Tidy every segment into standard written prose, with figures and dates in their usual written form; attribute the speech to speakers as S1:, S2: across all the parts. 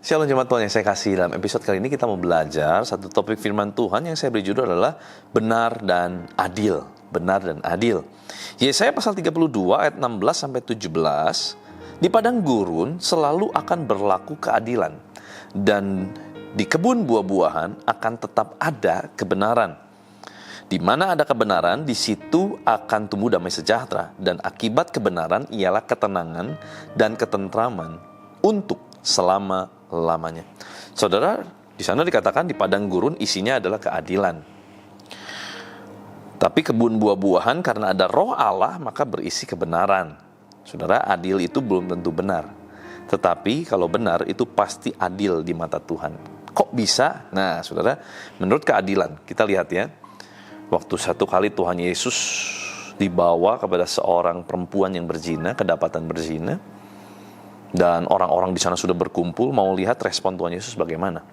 S1: Shalom jemaat Tuhan yang saya kasih. Dalam episode kali ini kita mau belajar satu topik firman Tuhan yang saya beri judul adalah benar dan adil. Benar dan adil. Yesaya pasal 32 ayat 16-17. Di padang gurun selalu akan berlaku keadilan, dan di kebun buah-buahan akan tetap ada kebenaran. Di mana ada kebenaran, di situ akan tumbuh damai sejahtera, dan akibat kebenaran ialah ketenangan dan ketentraman untuk selama-lamanya. Saudara, di sana dikatakan di padang gurun isinya adalah keadilan. Tapi kebun buah-buahan karena ada roh Allah maka berisi kebenaran. Saudara, adil itu belum tentu benar. Tetapi kalau benar itu pasti adil di mata Tuhan. Kok bisa? Nah, saudara, menurut keadilan, kita lihat ya. Waktu satu kali Tuhan Yesus dibawa kepada seorang perempuan yang berzina, kedapatan berzina. Dan orang-orang di sana sudah berkumpul mau lihat respon Tuhan Yesus bagaimana.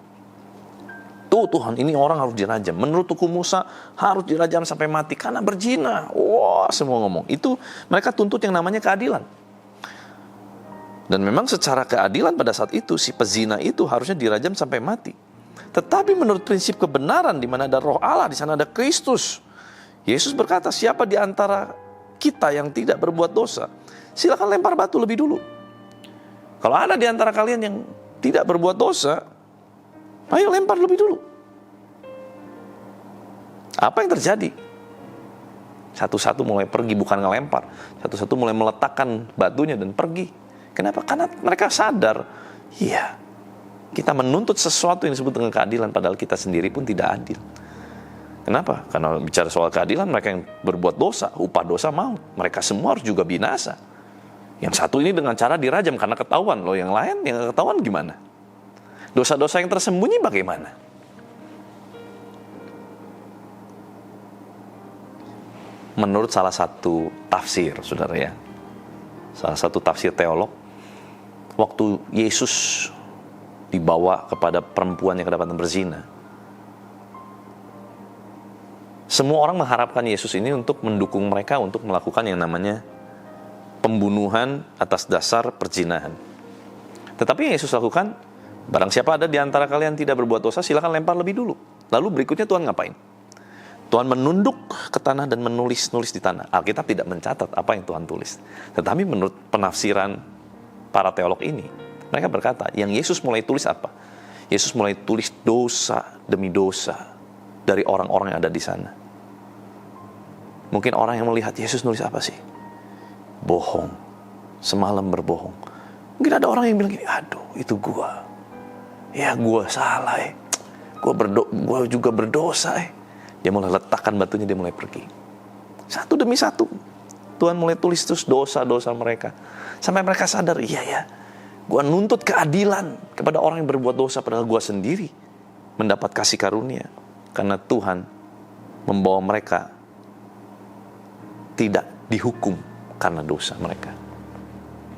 S1: Tuh Tuhan, ini orang harus dirajam. Menurut hukum Musa harus dirajam sampai mati karena berzina. Wah, semua ngomong. Itu mereka tuntut yang namanya keadilan. Dan memang secara keadilan pada saat itu si pezina itu harusnya dirajam sampai mati. Tetapi menurut prinsip kebenaran di mana ada roh Allah, di sana ada Kristus. Yesus berkata, siapa di antara kita yang tidak berbuat dosa, silakan lempar batu lebih dulu. Kalau ada di antara kalian yang tidak berbuat dosa, ayo lempar lebih dulu. Apa yang terjadi? Satu-satu mulai pergi, bukan ngelempar. Satu-satu mulai meletakkan batunya dan pergi. Kenapa? Karena mereka sadar, iya, kita menuntut sesuatu yang disebut dengan keadilan, padahal kita sendiri pun tidak adil. Kenapa? Karena bicara soal keadilan, mereka yang berbuat dosa, upah dosa maut. Mereka semua harus juga binasa. Yang satu ini dengan cara dirajam karena ketahuan. Loh, yang lain yang ketahuan gimana? Dosa-dosa yang tersembunyi bagaimana? Menurut salah satu tafsir, saudara ya, salah satu tafsir teolog, waktu Yesus dibawa kepada perempuan yang kedapatan berzina, semua orang mengharapkan Yesus ini untuk mendukung mereka untuk melakukan yang namanya pembunuhan atas dasar perzinahan. Tetapi yang Yesus lakukan, barang siapa ada di antara kalian tidak berbuat dosa, silakan lempar lebih dulu. Lalu berikutnya Tuhan ngapain? Tuhan menunduk ke tanah dan menulis-nulis di tanah. Alkitab tidak mencatat apa yang Tuhan tulis. Tetapi menurut penafsiran para teolog ini, mereka berkata, yang Yesus mulai tulis apa? Yesus mulai tulis dosa demi dosa dari orang-orang yang ada di sana. Mungkin orang yang melihat Yesus nulis apa sih? Bohong, semalam berbohong. Mungkin ada orang yang bilang gini, aduh itu gua, ya gua salah gua juga berdosa Dia mulai letakkan batunya, dia mulai pergi. Satu demi satu Tuhan mulai tulis terus dosa-dosa mereka, sampai mereka sadar, iya ya, gua nuntut keadilan kepada orang yang berbuat dosa, padahal gua sendiri mendapat kasih karunia karena Tuhan membawa mereka tidak dihukum karena dosa mereka.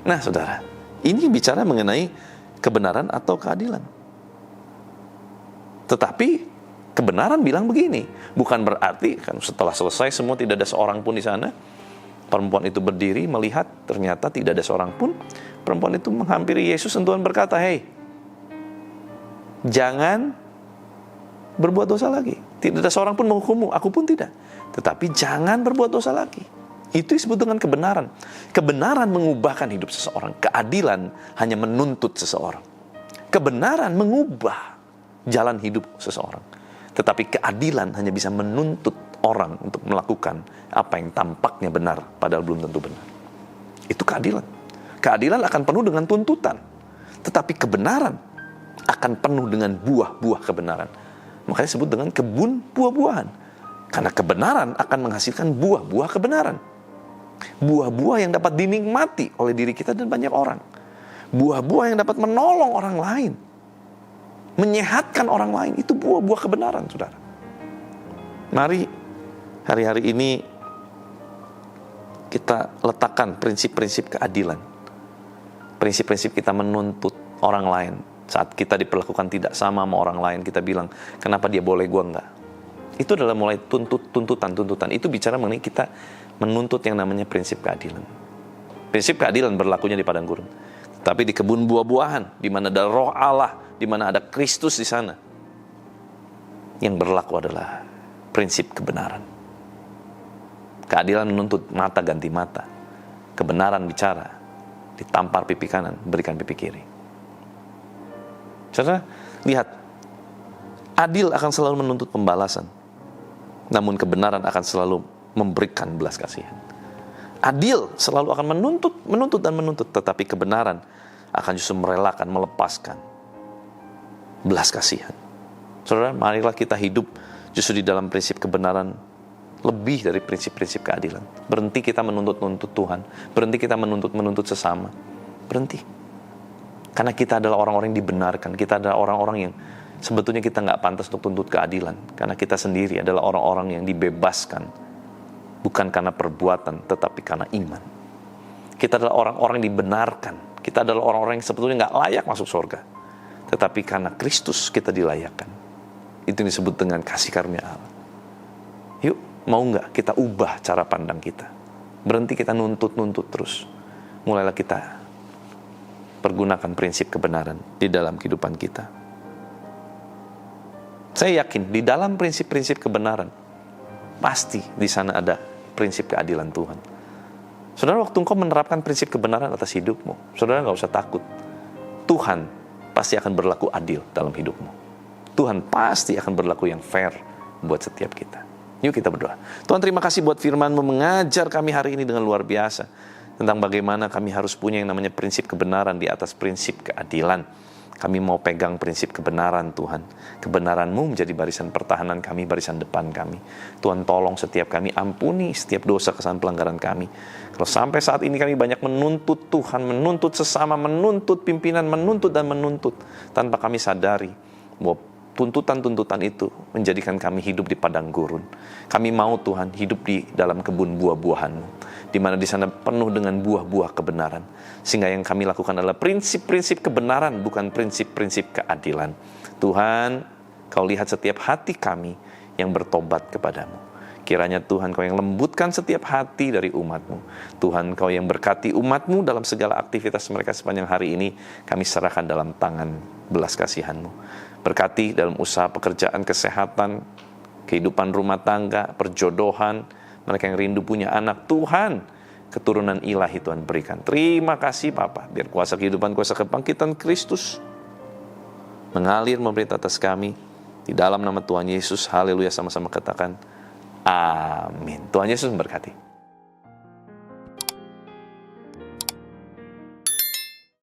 S1: Nah, saudara, ini bicara mengenai kebenaran atau keadilan. Tetapi kebenaran bilang begini, bukan berarti kan setelah selesai semua tidak ada seorang pun di sana. Perempuan itu berdiri melihat, ternyata tidak ada seorang pun. Perempuan itu menghampiri Yesus dan Tuhan berkata, hei, jangan berbuat dosa lagi. Tidak ada seorang pun menghukummu, aku pun tidak. Tetapi jangan berbuat dosa lagi. Itu disebut dengan kebenaran. Kebenaran mengubahkan hidup seseorang. Keadilan hanya menuntut seseorang. Kebenaran mengubah jalan hidup seseorang. Tetapi keadilan hanya bisa menuntut orang untuk melakukan apa yang tampaknya benar, padahal belum tentu benar. Itu keadilan. Keadilan akan penuh dengan tuntutan. Tetapi kebenaran akan penuh dengan buah-buah kebenaran. Makanya disebut dengan kebun buah-buahan. Karena kebenaran akan menghasilkan buah-buah kebenaran. Buah-buah yang dapat dinikmati oleh diri kita dan banyak orang. Buah-buah yang dapat menolong orang lain, menyehatkan orang lain. Itu buah-buah kebenaran, saudara. Mari hari-hari ini kita letakkan prinsip-prinsip keadilan. Prinsip-prinsip kita menuntut orang lain. Saat kita diperlakukan tidak sama orang lain, kita bilang, kenapa dia boleh, gua enggak? Itu adalah mulai tuntutan. Itu bicara mengenai kita menuntut yang namanya prinsip keadilan. Prinsip keadilan berlakunya di padang gurun. Tapi di kebun buah-buahan, di mana ada roh Allah, di mana ada Kristus di sana, yang berlaku adalah prinsip kebenaran. Keadilan menuntut mata ganti mata. Kebenaran bicara, ditampar pipi kanan, berikan pipi kiri. Saudara, lihat, adil akan selalu menuntut pembalasan, namun kebenaran akan selalu memberikan belas kasihan. Adil selalu akan menuntut, tetapi kebenaran akan justru merelakan, melepaskan belas kasihan. Saudara, marilah kita hidup justru di dalam prinsip kebenaran lebih dari prinsip-prinsip keadilan. Berhenti kita menuntut Tuhan, berhenti kita menuntut sesama, berhenti. Karena kita adalah orang-orang yang dibenarkan, kita adalah orang-orang yang sebetulnya kita nggak pantas untuk tuntut keadilan, karena kita sendiri adalah orang-orang yang dibebaskan, bukan karena perbuatan, tetapi karena iman. Kita adalah orang-orang yang dibenarkan, kita adalah orang-orang yang sebetulnya nggak layak masuk surga, tetapi karena Kristus kita dilayakkan. Itu yang disebut dengan kasih karunia Allah. Yuk, mau nggak kita ubah cara pandang kita? Berhenti kita nuntut terus. Mulailah kita pergunakan prinsip kebenaran di dalam kehidupan kita. Saya yakin di dalam prinsip-prinsip kebenaran, pasti di sana ada prinsip keadilan Tuhan. Saudara, waktu engkau menerapkan prinsip kebenaran atas hidupmu, saudara nggak usah takut. Tuhan pasti akan berlaku adil dalam hidupmu. Tuhan pasti akan berlaku yang fair buat setiap kita. Yuk kita berdoa. Tuhan, terima kasih buat firman-Mu mengajar kami hari ini dengan luar biasa tentang bagaimana kami harus punya yang namanya prinsip kebenaran di atas prinsip keadilan. Kami mau pegang prinsip kebenaran, Tuhan. Kebenaran-Mu menjadi barisan pertahanan kami, barisan depan kami. Tuhan, tolong setiap kami, ampuni setiap dosa, kesalahan, pelanggaran kami. Kalau sampai saat ini kami banyak menuntut Tuhan, menuntut sesama, menuntut pimpinan, menuntut tanpa kami sadari bahwa tuntutan-tuntutan itu menjadikan kami hidup di padang gurun. Kami mau, Tuhan, hidup di dalam kebun buah-buahan-Mu, di mana di sana penuh dengan buah-buah kebenaran. Sehingga yang kami lakukan adalah prinsip-prinsip kebenaran, bukan prinsip-prinsip keadilan. Tuhan, Kau lihat setiap hati kami yang bertobat kepadamu. Kiranya Tuhan, Kau yang lembutkan setiap hati dari umat-Mu. Tuhan, Kau yang berkati umat-Mu dalam segala aktivitas mereka sepanjang hari ini. Kami serahkan dalam tangan belas kasihan-Mu. Berkati dalam usaha pekerjaan, kesehatan, kehidupan rumah tangga, perjodohan, mereka yang rindu punya anak. Tuhan, keturunan ilahi Tuhan berikan. Terima kasih Bapa, biar kuasa kehidupan, kuasa kebangkitan Kristus mengalir memerintah atas kami. Di dalam nama Tuhan Yesus, haleluya, sama-sama katakan amin. Tuhan Yesus memberkati.